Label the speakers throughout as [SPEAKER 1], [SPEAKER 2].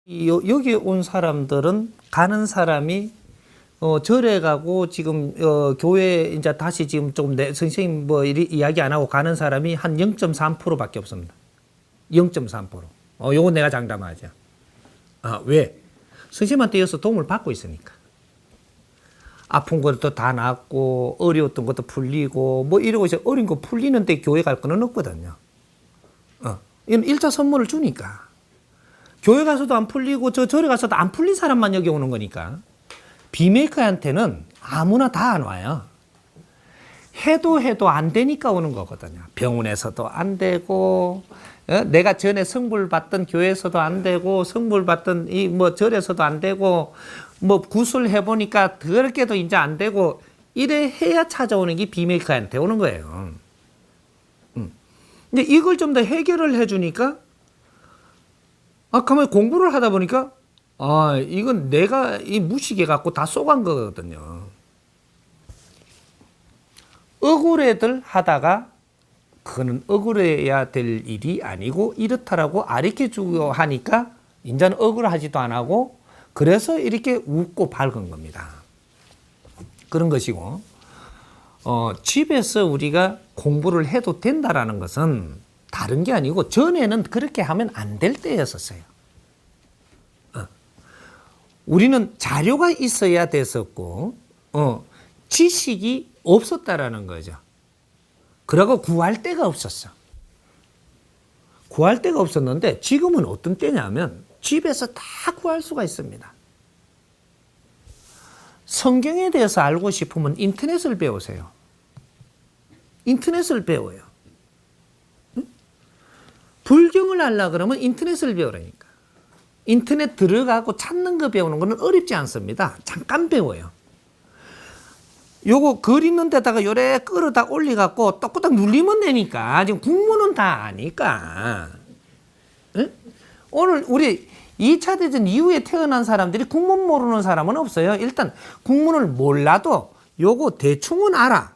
[SPEAKER 1] 여기 온 사람들은 가는 사람이 절에 가고 지금 교회 이제 다시 지금 좀 선생님 뭐 이야기 안 하고 가는 사람이 한 0.3%밖에 없습니다. 0.3%. 요거 내가 장담하죠. 왜? 선생님한테 이어서 도움을 받고 있으니까. 아픈 것도 다 낫고 어려웠던 것도 풀리고 뭐 이러고 이제 어려운 거 풀리는데 교회 갈 거는 없거든요. 이건 1차 선물을 주니까. 교회 가서도 안 풀리고 절에 가서도 안 풀린 사람만 여기 오는 거니까. 비메이커한테는 아무나 다 안 와요. 해도 안 되니까 오는 거거든요. 병원에서도 안 되고, 내가 전에 성불 받던 교회에서도 안 되고, 성불 받던 이 뭐 절에서도 안 되고, 뭐 구술 해보니까 그렇게도 이제 안 되고, 이래 해야 찾아오는 게 비메이커한테 오는 거예요. 근데 이걸 좀 더 해결을 해주니까, 가만히 공부를 하다 보니까, 이건 내가 이 무식해 갖고 다 쏘간 거거든요. 억울해들 하다가 그거는 억울해야 될 일이 아니고 이렇다라고 가르쳐 주고 하니까 이제는 억울하지도 안 하고 그래서 이렇게 웃고 밝은 겁니다. 그런 것이고 집에서 우리가 공부를 해도 된다라는 것은 다른 게 아니고 전에는 그렇게 하면 안 될 때였었어요. 우리는 자료가 있어야 됐었고 지식이 없었다라는 거죠. 그러고 구할 데가 없었어. 구할 데가 없었는데 지금은 어떤 때냐면 집에서 다 구할 수가 있습니다. 성경에 대해서 알고 싶으면 인터넷을 배우세요. 인터넷을 배워요. 불경을 알라 그러면 인터넷을 배우라니까. 인터넷 들어가고 찾는 거 배우는 거는 어렵지 않습니다. 잠깐 배워요. 요거 글 있는 데다가 요래 끌어다 올려갖고 똑딱 눌리면 되니까. 지금 국문은 다 아니까. 응? 오늘 우리 2차 대전 이후에 태어난 사람들이 국문 모르는 사람은 없어요. 일단 국문을 몰라도 요거 대충은 알아.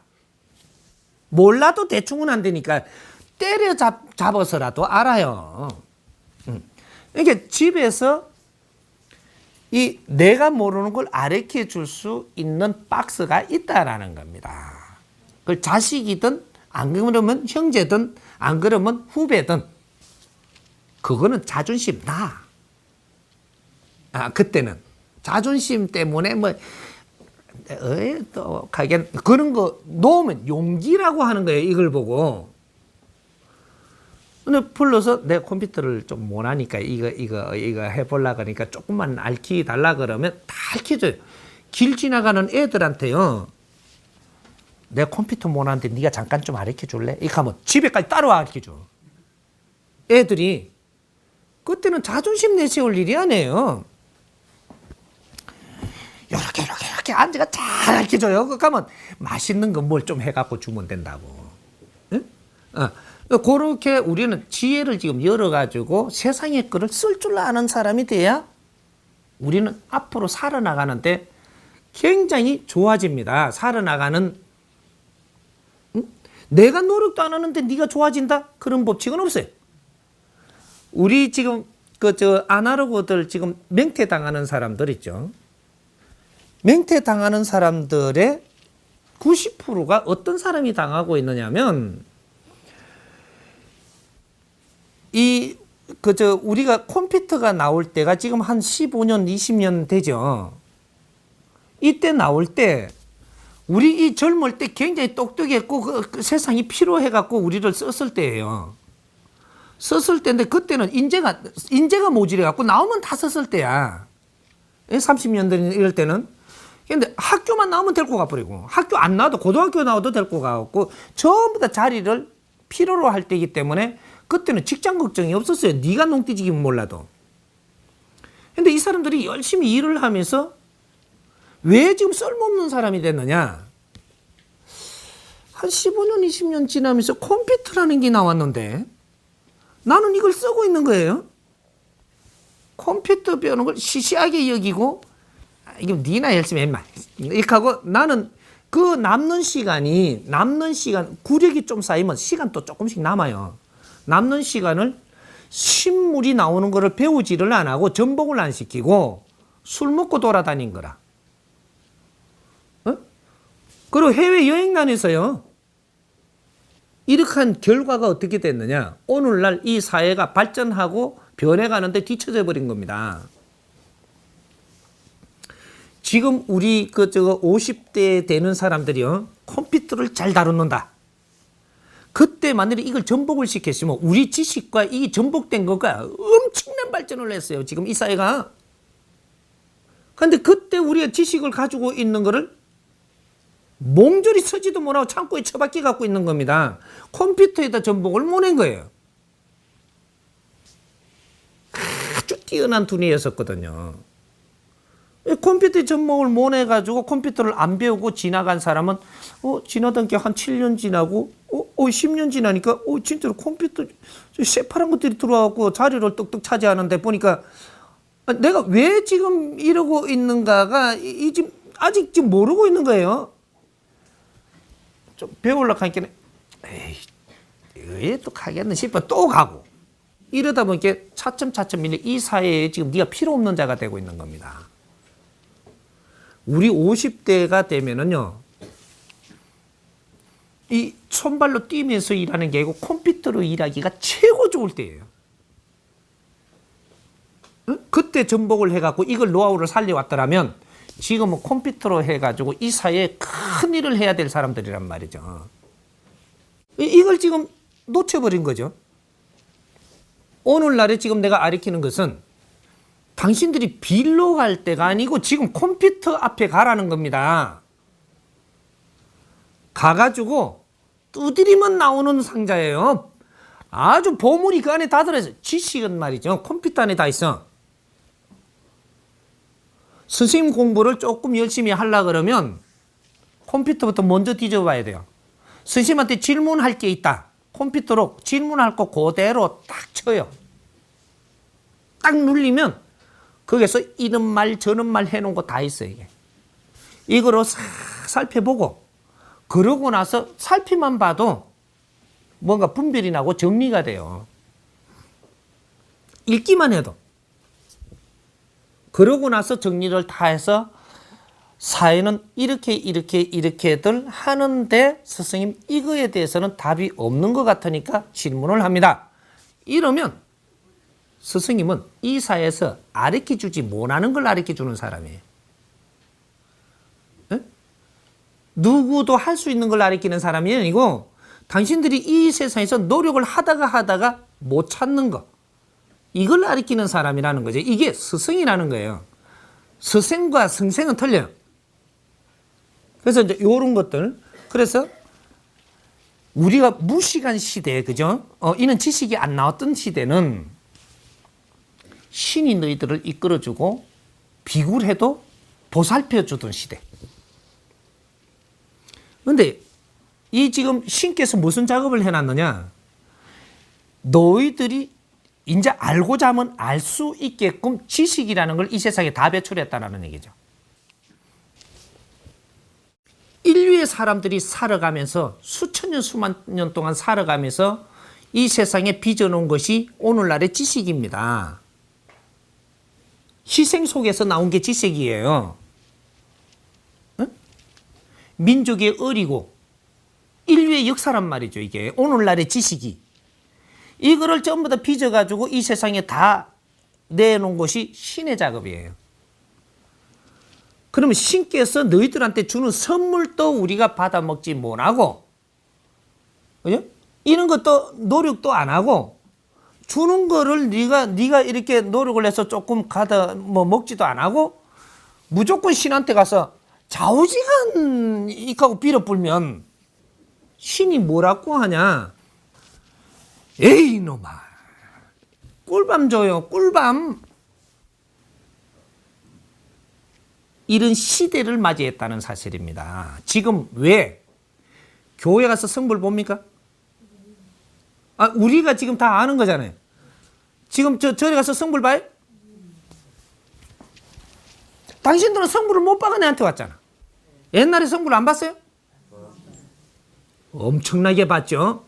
[SPEAKER 1] 몰라도 대충은 안 되니까 때려잡아서라도 알아요. 이게 집에서 이 내가 모르는 걸 가르쳐 줄 수 있는 박스가 있다라는 겁니다. 그걸 자식이든 안 그러면 형제든 안 그러면 후배든 그거는 자존심 나. 그때는 자존심 때문에 뭐 또 가게 그런 거 놓으면 용기라고 하는 거예요. 이걸 보고. 근데 불러서 내 컴퓨터를 좀 못하니까 이거 해보려고 그러니까 조금만 알키 달라 그러면 다 알려줘요. 길 지나가는 애들한테요. 내 컴퓨터 못하는데 네가 잠깐 좀 가르쳐 줄래? 이렇게 하면 집에까지 따라와 가르쳐줘. 애들이 그때는 자존심 내세울 일이 아니에요. 이렇게 앉아가 잘 가르쳐줘요. 그러면 맛있는 거 뭘 좀 해갖고 주면 된다고. 응? 그렇게 우리는 지혜를 지금 열어가지고 세상의 거를 쓸 줄 아는 사람이 돼야 우리는 앞으로 살아나가는데 굉장히 좋아집니다. 살아나가는 내가 노력도 안 하는데 네가 좋아진다? 그런 법칙은 없어요. 우리 지금 아날로그들 지금 맹퇴당하는 사람들 있죠. 맹퇴당하는 사람들의 90%가 어떤 사람이 당하고 있느냐면 우리가 컴퓨터가 나올 때가 지금 한 15년, 20년 되죠. 이때 나올 때, 우리 이 젊을 때 굉장히 똑똑했고, 그 세상이 필요해갖고 우리를 썼을 때예요. 썼을 때인데, 그때는 인재가 모자라갖고 나오면 다 썼을 때야. 30년대 이럴 때는. 근데 학교만 나오면 데리고 가버리고, 학교 안 나와도, 고등학교 나와도 데리고 가갖고, 전부 다 자리를 필요로 할 때이기 때문에, 그때는 직장 걱정이 없었어요. 네가 농띠지기면 몰라도. 근데 이 사람들이 열심히 일을 하면서 왜 지금 쓸모없는 사람이 됐느냐? 한 15년, 20년 지나면서 컴퓨터라는 게 나왔는데 나는 이걸 쓰고 있는 거예요. 컴퓨터 배우는 걸 시시하게 여기고 이게 니나 열심히 해마. 이렇게 하고 나는 그 남는 시간, 구력이 좀 쌓이면 시간 또 조금씩 남아요. 남는 시간을 신물이 나오는 거를 배우지를 안 하고 전복을 안 시키고 술 먹고 돌아다닌 거라. 어? 그리고 해외여행 다녀서요. 이렇게 한 결과가 어떻게 됐느냐. 오늘날 이 사회가 발전하고 변해가는데 뒤처져 버린 겁니다. 지금 우리 50대 되는 사람들이요. 컴퓨터를 잘 다루는다. 그때 만약에 이걸 전복을 시켰으면 우리 지식과 이 전복된 거가 엄청난 발전을 했어요. 지금 이 사회가. 그런데 그때 우리가 지식을 가지고 있는 거를 몽졸이 서지도 못하고 창고에 처박혀 갖고 있는 겁니다. 컴퓨터에다 전복을 모낸 거예요. 아주 뛰어난 두뇌였었거든요. 컴퓨터에 전복을 모내가지고 컴퓨터를 안 배우고 지나간 사람은 지나던 게 한 7년 지나고 10년 지나니까 진짜로 컴퓨터 새파란 것들이 들어와갖고 자리를 뚝뚝 차지하는데 보니까 내가 왜 지금 이러고 있는가가 지금 아직 지금 모르고 있는 거예요. 좀 배우려고 하니까 에이 왜 또 가겠나 싶어 또 가고 이러다 보니까 차츰 밀려 이 사회에 지금 네가 필요 없는 자가 되고 있는 겁니다. 우리 50대가 되면은요, 이 손발로 뛰면서 일하는 게 아니고 컴퓨터로 일하기가 최고 좋을 때예요. 응? 그때 전복을 해갖고 이걸 노하우를 살려왔더라면 지금은 컴퓨터로 해가지고 이 사회에 큰 일을 해야 될 사람들이란 말이죠. 이걸 지금 놓쳐버린 거죠. 오늘날에 지금 내가 가르치는 것은 당신들이 빌로 갈 때가 아니고 지금 컴퓨터 앞에 가라는 겁니다. 가가지고 두드리면 나오는 상자예요. 아주 보물이 그 안에 다 들어있어요. 지식은 말이죠. 컴퓨터 안에 다 있어. 선생님 공부를 조금 열심히 하려고 그러면 컴퓨터부터 먼저 뒤져봐야 돼요. 선생님한테 질문할 게 있다. 컴퓨터로 질문할 거 그대로 딱 쳐요. 딱 눌리면 거기서 이런 말 저런 말 해놓은 거 다 있어요. 이게. 이거로 싹 살펴보고 그러고 나서 살피만 봐도 뭔가 분별이 나고 정리가 돼요. 읽기만 해도. 그러고 나서 정리를 다 해서 사회는 이렇게들 하는데 스승님 이거에 대해서는 답이 없는 것 같으니까 질문을 합니다. 이러면 스승님은 이 사회에서 가르쳐주지 못하는 걸 가르쳐주는 사람이에요. 에? 누구도 할 수 있는 걸 가르치는 사람이 아니고 당신들이 이 세상에서 노력을 하다가 못 찾는 거 이걸 가르치는 사람이라는 거죠. 이게 스승이라는 거예요. 스승과 성생은 틀려요. 그래서 이제 이런 것들 그래서 우리가 무시간 시대 그죠? 이는 지식이 안 나왔던 시대는 신이 너희들을 이끌어주고 비굴해도 보살펴주던 시대. 그런데 이 지금 신께서 무슨 작업을 해놨느냐? 너희들이 이제 알고자 하면 알 수 있게끔 지식이라는 걸 이 세상에 다 배출했다는 얘기죠. 인류의 사람들이 살아가면서 수천 년 수만 년 동안 살아가면서 이 세상에 빚어놓은 것이 오늘날의 지식입니다. 희생 속에서 나온 게 지식이에요. 응? 민족의 어리고 인류의 역사란 말이죠. 이게 오늘날의 지식이. 이거를 전부 다 빚어가지고 이 세상에 다 내놓은 것이 신의 작업이에요. 그러면 신께서 너희들한테 주는 선물도 우리가 받아먹지 못하고 그죠? 이런 것도 노력도 안 하고 주는 거를 네가 이렇게 노력을 해서 조금 먹지도 안 하고 무조건 신한테 가서 좌우지간 이하고 빌어 불면 신이 뭐라고 하냐? 에이 이놈아 꿀밤 줘요 꿀밤. 이런 시대를 맞이했다는 사실입니다. 지금 왜 교회 가서 성불 봅니까? 우리가 지금 다 아는 거잖아요. 지금 절에 가서 성불 봐요? 당신들은 성불을 못 봐가 내한테 왔잖아. 옛날에 성불 안 봤어요? 엄청나게 봤죠.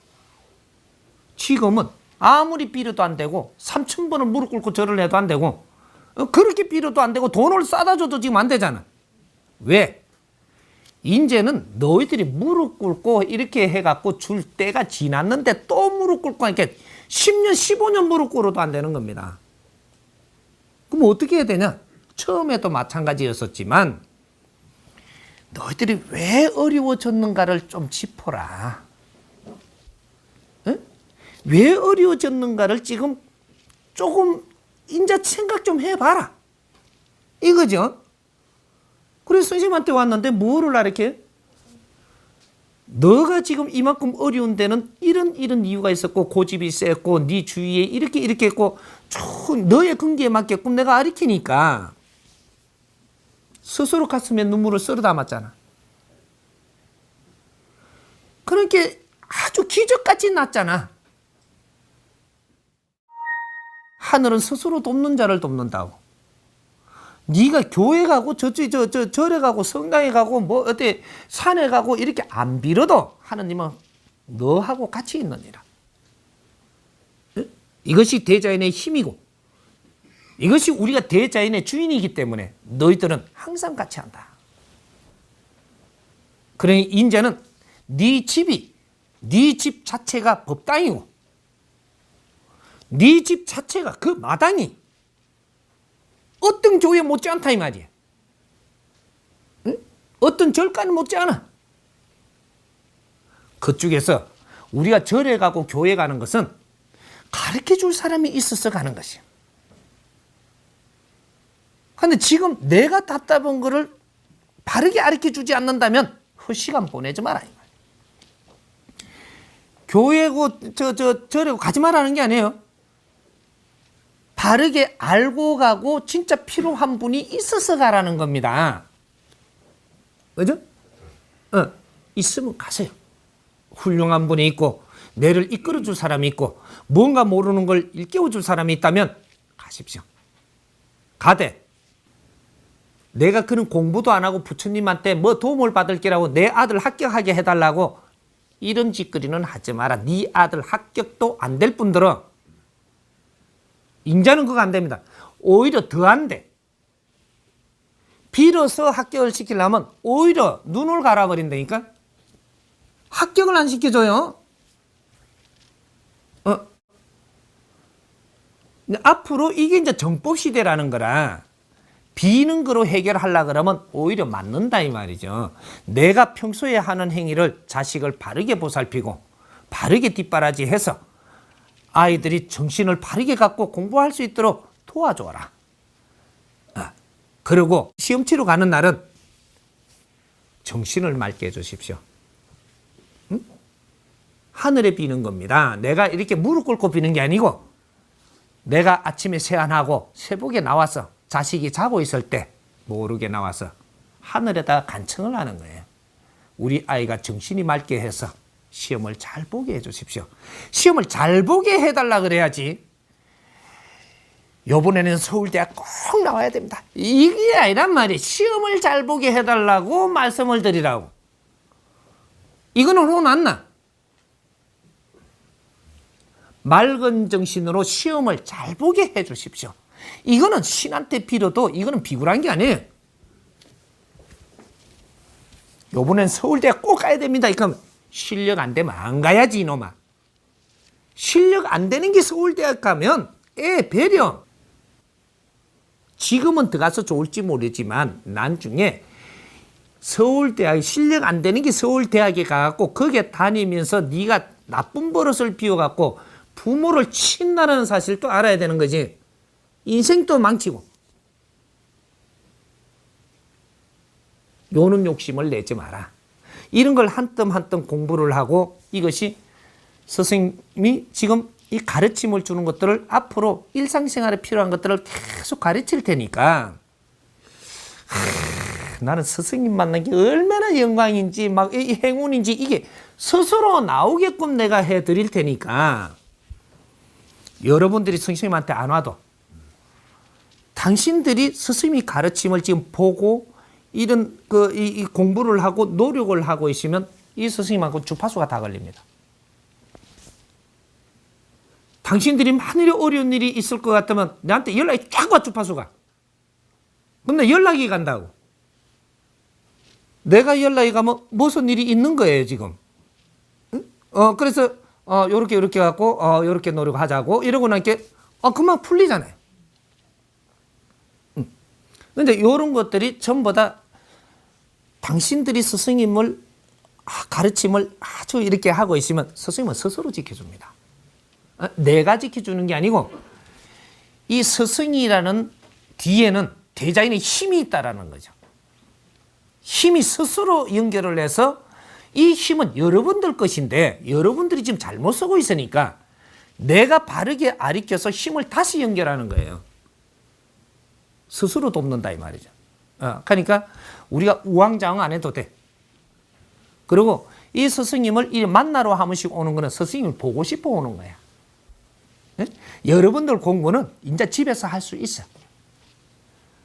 [SPEAKER 1] 지금은 아무리 빌어도 안 되고 3,000번을 무릎 꿇고 절을 해도 안 되고 그렇게 빌어도 안 되고 돈을 싸다 줘도 지금 안 되잖아. 왜? 이제는 너희들이 무릎 꿇고 이렇게 해갖고 줄 때가 지났는데 또 무릎 꿇고 하니까 10년 15년 무릎 꿇어도 안 되는 겁니다. 그럼 어떻게 해야 되냐? 처음에도 마찬가지였었지만 너희들이 왜 어려워졌는가를 좀 짚어라. 응? 왜 어려워졌는가를 지금 조금 이제 생각 좀 해봐라. 이거죠. 그래서 선생님한테 왔는데 뭐를 이렇게 너가 지금 이만큼 어려운 데는 이런 이유가 있었고 고집이 셌고 네 주위에 이렇게 했고 너의 근기에 맞게끔 내가 가르치니까 스스로 가슴에 눈물을 썰어 담았잖아. 그러니까 아주 기적같이 났잖아. 하늘은 스스로 돕는 자를 돕는다고. 네가 교회 가고 절에 가고 성당에 가고 뭐 어디 산에 가고 이렇게 안 빌어도 하느님은 너하고 같이 있느니라. 이것이 대자연의 힘이고 이것이 우리가 대자연의 주인이기 때문에 너희들은 항상 같이 한다. 그러니 이제는 네 집이 네 집 자체가 법당이고 네 집 자체가 그 마당이 어떤 교회 못지않다 이 말이야. 응? 어떤 절간은 못지않아. 그쪽에서 우리가 절에 가고 교회 가는 것은 가르쳐줄 사람이 있어서 가는 것이야. 그런데 지금 내가 답답한 거를 바르게 가르쳐주지 않는다면 헛시간 보내지 마라. 교회고 절에 가지 말라는 게 아니에요. 바르게 알고 가고 진짜 필요한 분이 있어서 가라는 겁니다. 그죠? 있으면 가세요. 훌륭한 분이 있고 내를 이끌어 줄 사람이 있고 뭔가 모르는 걸 일깨워 줄 사람이 있다면 가십시오. 가되 내가 그런 공부도 안 하고 부처님한테 뭐 도움을 받을 게라고 내 아들 합격하게 해달라고 이런 짓거리는 하지 마라. 네 아들 합격도 안 될 분들은 인자는 그거 안 됩니다. 오히려 더 안 돼. 빌어서 합격을 시키려면 오히려 눈을 갈아버린다니까. 합격을 안 시켜줘요. 앞으로 이게 이제 정법 시대라는 거라 비는 거로 해결하려고 그러면 오히려 맞는다 이 말이죠. 내가 평소에 하는 행위를 자식을 바르게 보살피고 바르게 뒷바라지해서 아이들이 정신을 바르게 갖고 공부할 수 있도록 도와줘라. 그리고 시험 치러 가는 날은 정신을 맑게 해주십시오. 응? 하늘에 비는 겁니다. 내가 이렇게 무릎 꿇고 비는 게 아니고 내가 아침에 세안하고 새벽에 나와서 자식이 자고 있을 때 모르게 나와서 하늘에다가 간청을 하는 거예요. 우리 아이가 정신이 맑게 해서 시험을 잘 보게 해주십시오. 시험을 잘 보게 해달라 그래야지. 요번에는 서울대학 꼭 나와야 됩니다. 이게 아니란 말이에요. 시험을 잘 보게 해달라고 말씀을 드리라고. 이거는 혼났나? 맑은 정신으로 시험을 잘 보게 해주십시오. 이거는 신한테 빌어도 이거는 비굴한 게 아니에요. 요번엔 서울대학 꼭 가야 됩니다. 이거 실력 안 되면 안 가야지 이놈아. 실력 안 되는 게 서울대학 가면 배려. 지금은 들어가서 좋을지 모르지만 나중에 서울대학 실력 안 되는 게 서울대학에 가갖고 거기에 다니면서 네가 나쁜 버릇을 피워갖고 부모를 친다는 사실도 알아야 되는 거지. 인생도 망치고. 요는 욕심을 내지 마라. 이런 걸 한 뜸 한 뜸 공부를 하고 이것이 선생님이 지금 이 가르침을 주는 것들을 앞으로 일상생활에 필요한 것들을 계속 가르칠 테니까 나는 스승님 만난 게 얼마나 영광인지 막 이 행운인지 이게 스스로 나오게끔 내가 해드릴 테니까 여러분들이 선생님한테 안 와도 당신들이 스승님이 가르침을 지금 보고 이런 이 공부를 하고 노력을 하고 있으면 이 스승님하고 주파수가 다 걸립니다. 당신들이 만일에 어려운 일이 있을 것 같으면 나한테 연락이 쫙 와, 주파수가. 근데 연락이 간다고. 내가 연락이 가면 무슨 일이 있는 거예요, 지금. 그래서, 요렇게, 요렇게 갖고, 요렇게 노력하자고, 이러고 나니까, 그만 풀리잖아요. 근데 요런 것들이 전부 다 당신들이 스승님을, 가르침을 아주 이렇게 하고 있으면 스승님은 스스로 지켜줍니다. 내가 지켜주는 게 아니고, 이 스승이라는 뒤에는 대자인의 힘이 있다라는 거죠. 힘이 스스로 연결을 해서 이 힘은 여러분들 것인데 여러분들이 지금 잘못 쓰고 있으니까 내가 바르게 가르쳐서 힘을 다시 연결하는 거예요. 스스로 돕는다 이 말이죠. 그러니까 우리가 우왕좌왕 안 해도 돼. 그리고 이 스승님을 만나러 한 번씩 오는 거는 스승님을 보고 싶어 오는 거야. 네? 여러분들 공부는 이제 집에서 할 수 있어.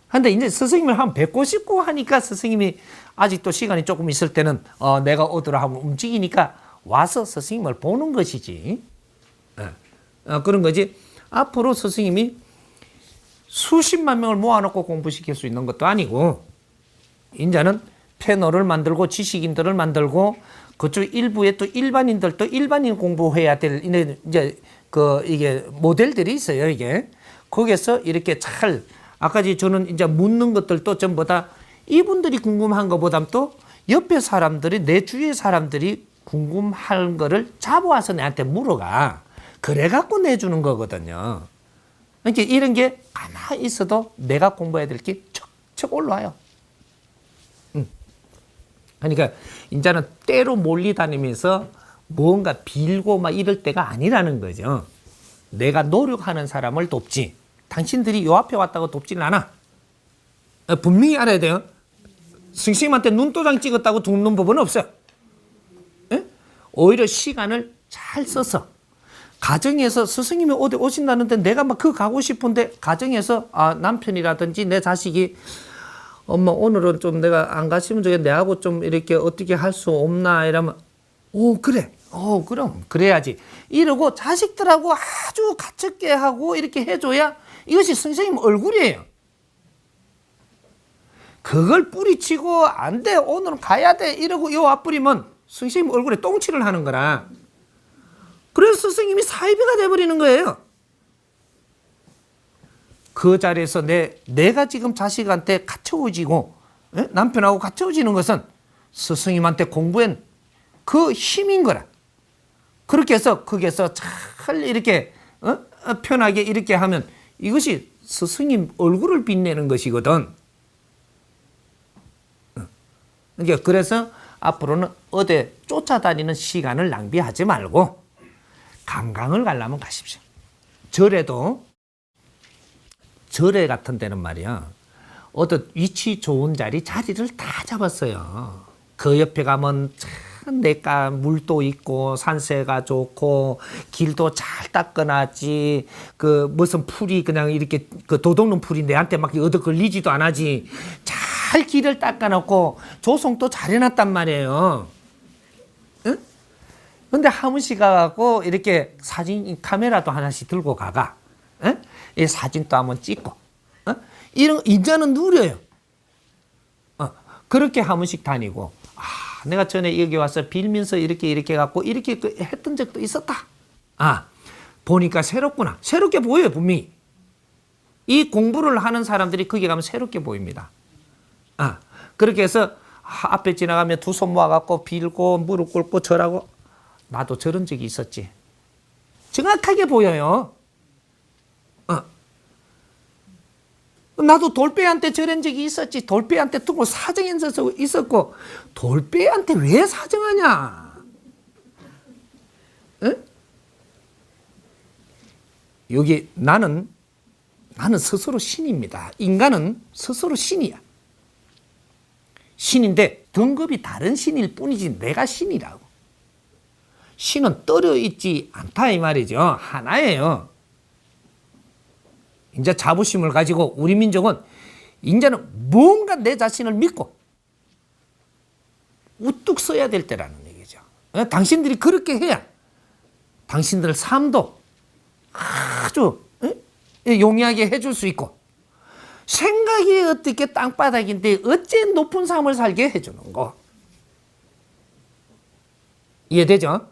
[SPEAKER 1] 근데 이제 스승님을 한번 뵙고 싶고 하니까 스승님이 아직도 시간이 조금 있을 때는 내가 오더라 하면 움직이니까 와서 스승님을 보는 것이지. 그런 거지. 앞으로 스승님이 수십만 명을 모아놓고 공부시킬 수 있는 것도 아니고 이제는 패널을 만들고 지식인들을 만들고 그쪽 일부에 또 일반인들도 일반인 공부해야 될 이제 이게 모델들이 있어요. 이게 거기서 이렇게 잘 아까 저는 이제 묻는 것들도 전부 다 이분들이 궁금한 것보다는 또 옆에 사람들이 내 주위의 사람들이 궁금한 거를 잡아와서 내한테 물어가. 그래 갖고 내주는 거거든요. 그러니까 이런 게 가만히 있어도 내가 공부해야 될 게 척척 올라와요. 그러니까 이제는 때로 몰리다니면서 뭔가 빌고 막 이럴 때가 아니라는 거죠. 내가 노력하는 사람을 돕지. 당신들이 요 앞에 왔다고 돕지는 않아. 분명히 알아야 돼요. 스승님한테 눈도장 찍었다고 돕는 법은 없어요. 에? 오히려 시간을 잘 써서 가정에서 스승님이 어디 오신다는데 내가 막 그 가고 싶은데 가정에서 남편이라든지 내 자식이 엄마 오늘은 좀 내가 안 갔으면 좋겠는데 내하고 좀 이렇게 어떻게 할 수 없나 이러면 그래. 그럼 그래야지. 이러고 자식들하고 아주 가깝게 하고 이렇게 해줘야 이것이 선생님 얼굴이에요. 그걸 뿌리치고 안 돼 오늘은 가야 돼 이러고 요 앞부리면 선생님 얼굴에 똥칠을 하는 거라. 그래서 선생님이 사이비가 돼버리는 거예요. 그 자리에서 내가 지금 자식한테 갇혀오지고 남편하고 갇혀오지는 것은 스승님한테 공부한 그 힘인 거라. 그렇게 해서 거기에서 잘 이렇게 편하게 이렇게 하면 이것이 스승님 얼굴을 빛내는 것이거든. 그러니까 그래서 앞으로는 어디 쫓아다니는 시간을 낭비하지 말고 관광을 가려면 가십시오. 절에 같은 데는 말이야. 어떤 위치 좋은 자리를 다 잡았어요. 그 옆에 가면 참 내가 물도 있고 산세가 좋고 길도 잘 닦아놨지. 그 무슨 풀이 그냥 이렇게 그 도둑놈 풀이 내한테 막 얻어 걸리지도 않아지. 잘 길을 닦아놓고 조성도 잘 해놨단 말이에요. 응? 근데 한 번씩 가갖고 이렇게 사진 카메라도 하나씩 들고 가가. 응? 이 사진도 한번 찍고. 이런 이제는 누려요. 그렇게 한 번씩 다니고. 내가 전에 여기 와서 빌면서 이렇게 갖고 이렇게 했던 적도 있었다. 보니까 새롭구나. 새롭게 보여요, 분명히. 이 공부를 하는 사람들이 거기 가면 새롭게 보입니다. 그렇게 해서 앞에 지나가면 두 손 모아갖고 빌고 무릎 꿇고 절하고 나도 저런 적이 있었지. 정확하게 보여요. 나도 돌배한테 저런 적이 있었지. 돌배한테 두고 사정해서 있었고 돌배한테 왜 사정하냐? 응? 여기 나는 스스로 신입니다. 인간은 스스로 신이야. 신인데 등급이 다른 신일 뿐이지 내가 신이라고. 신은 떨어 있지 않다 이 말이죠. 하나예요. 이제 자부심을 가지고 우리 민족은 이제는 뭔가 내 자신을 믿고 우뚝 서야 될 때라는 얘기죠. 당신들이 그렇게 해야 당신들 삶도 아주 용이하게 해줄 수 있고 생각이 어떻게 땅바닥인데 어째 높은 삶을 살게 해주는 거. 이해되죠?